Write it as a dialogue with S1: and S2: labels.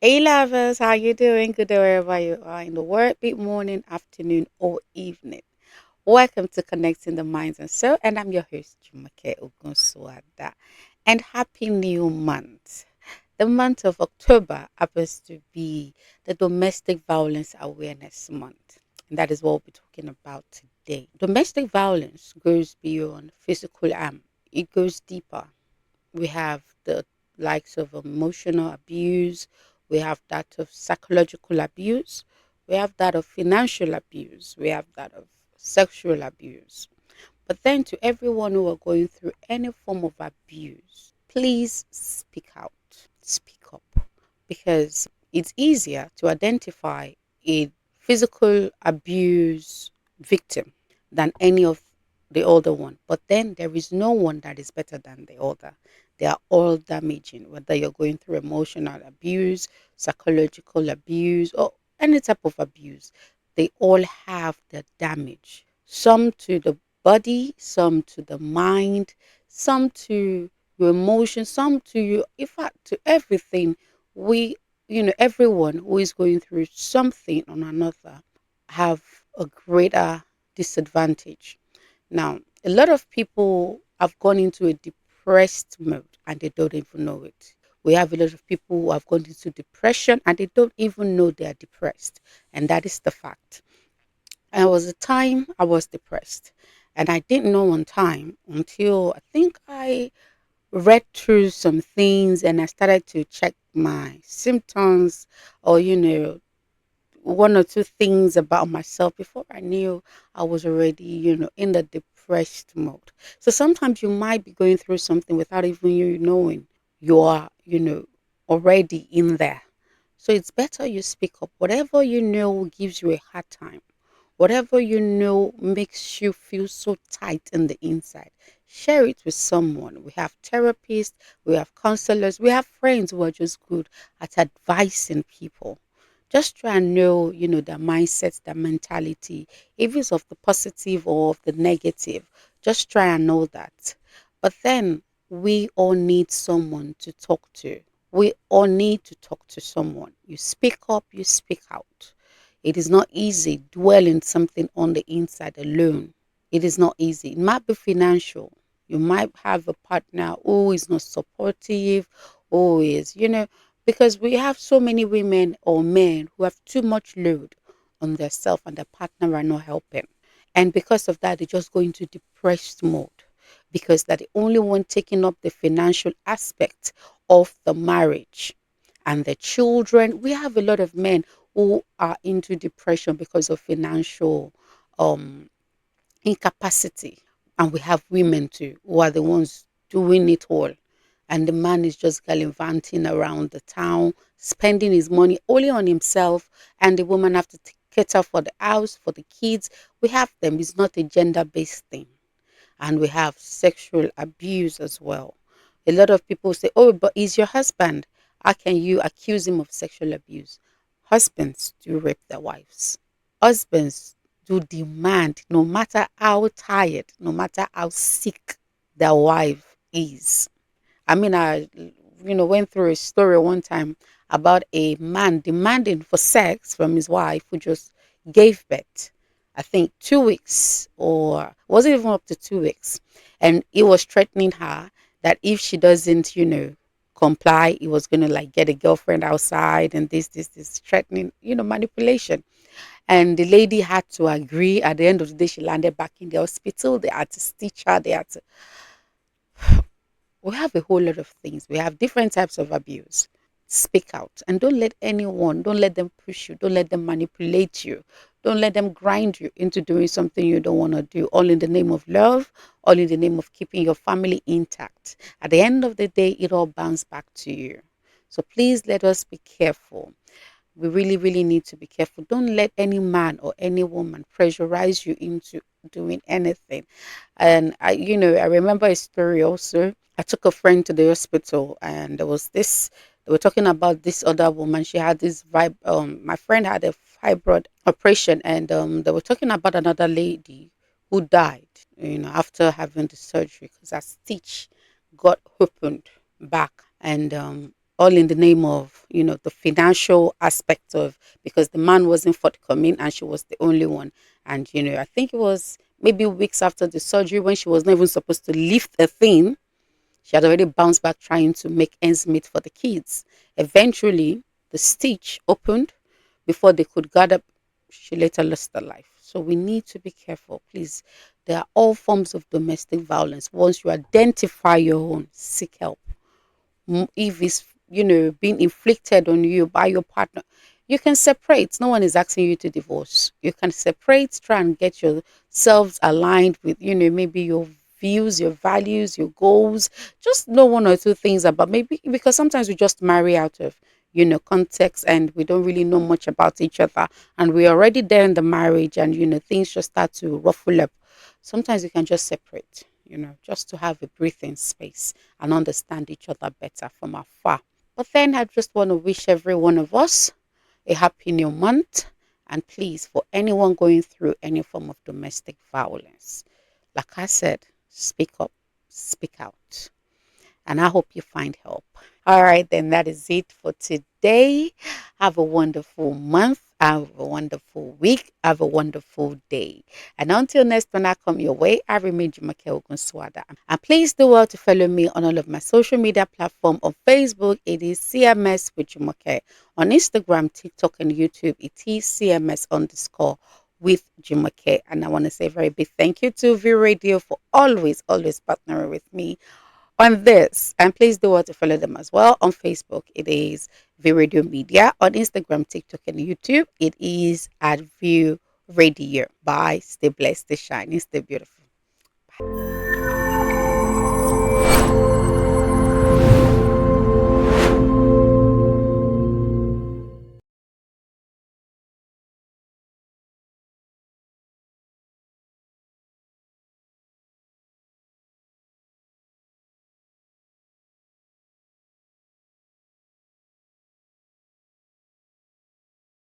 S1: Hey lovers, how you doing? Good day wherever you are in the world, be it morning, afternoon, or evening. Welcome to Connecting the Minds and Soul, and I'm your host, Jumoke Ogunsuada. And happy new month. The month of October happens to be the Domestic Violence Awareness Month. And that is what we'll be talking about today. Domestic violence goes beyond physical harm. It goes deeper. We have the likes of emotional abuse, we have that of psychological abuse, we have that of financial abuse, we have that of sexual abuse. But then, to everyone who are going through any form of abuse, please speak out, speak up, because it's easier to identify a physical abuse victim than any of the other one. But then there is no one that is better than the other. They are all damaging, whether you're going through emotional abuse, psychological abuse, or any type of abuse. They all have the damage. Some to the body, some to the mind, some to your emotions, some to you, in fact, to everything. We, everyone who is going through something or another have a greater disadvantage. Now, a lot of people have gone into a depressed mode and they don't even know it. We have a lot of people who have gone into depression and they don't even know they are depressed. And that is the fact. And there was a time I was depressed. And I didn't know on time until I think I read through some things and I started to check my symptoms or, one or two things about myself before I knew I was already, in the depressed mode. So sometimes you might be going through something without even you knowing you are, already in there. So it's better you speak up. Whatever you know gives you a hard time, whatever you know makes you feel so tight in the inside, share it with someone. We have therapists, we have counselors, we have friends who are just good at advising people. Just try and know, their mindset, their mentality, if it's of the positive or of the negative. Just try and know that. But then we all need someone to talk to. We all need to talk to someone. You speak up, you speak out. It is not easy dwelling something on the inside alone. It is not easy. It might be financial. You might have a partner who is not supportive, who is, because we have so many women or men who have too much load on themselves and their partner are not helping. And because of that, they just go into depressed mode because they're the only one taking up the financial aspect of the marriage and the children. We have a lot of men who are into depression because of financial um incapacity. And we have women too who are the ones doing it all. And the man is just gallivanting around the town, spending his money only on himself, and the woman have to cater for the house, for the kids. We have them. It's not a gender-based thing. And we have sexual abuse as well. A lot of people say, "Oh, but he's your husband. How can you accuse him of sexual abuse?" Husbands do rape their wives. Husbands do demand, no matter how tired, no matter how sick their wife is. I mean, I went through a story one time about a man demanding for sex from his wife who just gave birth. I think 2 weeks, or wasn't even up to 2 weeks, and he was threatening her that if she doesn't, comply, he was gonna like get a girlfriend outside and this threatening, manipulation. And the lady had to agree. At the end of the day, she landed back in the hospital. They had to stitch her. They had to We have a whole lot of things. We have different types of abuse. Speak out and don't let them push you, don't let them manipulate you, don't let them grind you into doing something you don't want to do, all in the name of love, all in the name of keeping your family intact. At the end of the day, it all bounces back to you. So please let us be careful. We really, really need to be careful. Don't let any man or any woman pressurize you into doing anything. And I remember a story also. I took a friend to the hospital, and there was this. They were talking about this other woman. She had this vibe. My friend had a fibroid operation, and they were talking about another lady who died. After having the surgery because her stitch got opened back, and all in the name of, the financial aspect of, because the man wasn't forthcoming and she was the only one. And, I think it was maybe weeks after the surgery when she was not even supposed to lift a thing. She had already bounced back trying to make ends meet for the kids. Eventually, the stitch opened before they could gather. She later lost her life. So we need to be careful, please. There are all forms of domestic violence. Once you identify your own, seek help. If it's being inflicted on you by your partner, you can separate. No one is asking you to divorce. You can separate, try and get yourselves aligned with maybe your views, your values, your goals. Just know one or two things about, maybe because sometimes we just marry out of context, and we don't really know much about each other, and we're already there in the marriage, and things just start to ruffle up. Sometimes you can just separate, just to have a breathing space and understand each other better from afar. But then I just want to wish every one of us a happy new month. And please, for anyone going through any form of domestic violence, like I said, speak up, speak out. And I hope you find help. All right, then that is it for today. Have a wonderful month. Have a wonderful week. Have a wonderful day. And until next time I come your way, I remain Jumoke Ogunsuada. And please do well to follow me on all of my social media platforms. On Facebook, it is CMS with Jumoke. On Instagram, TikTok, and YouTube, it is CMS underscore with Jumoke. And I want to say a very big thank you to V Radio for always partnering with me on this. And please do want to follow them as well. On Facebook, it is View Radio Media. On Instagram, TikTok, and YouTube, it is at View Radio. Bye. Stay blessed, stay shining, stay beautiful. Bye.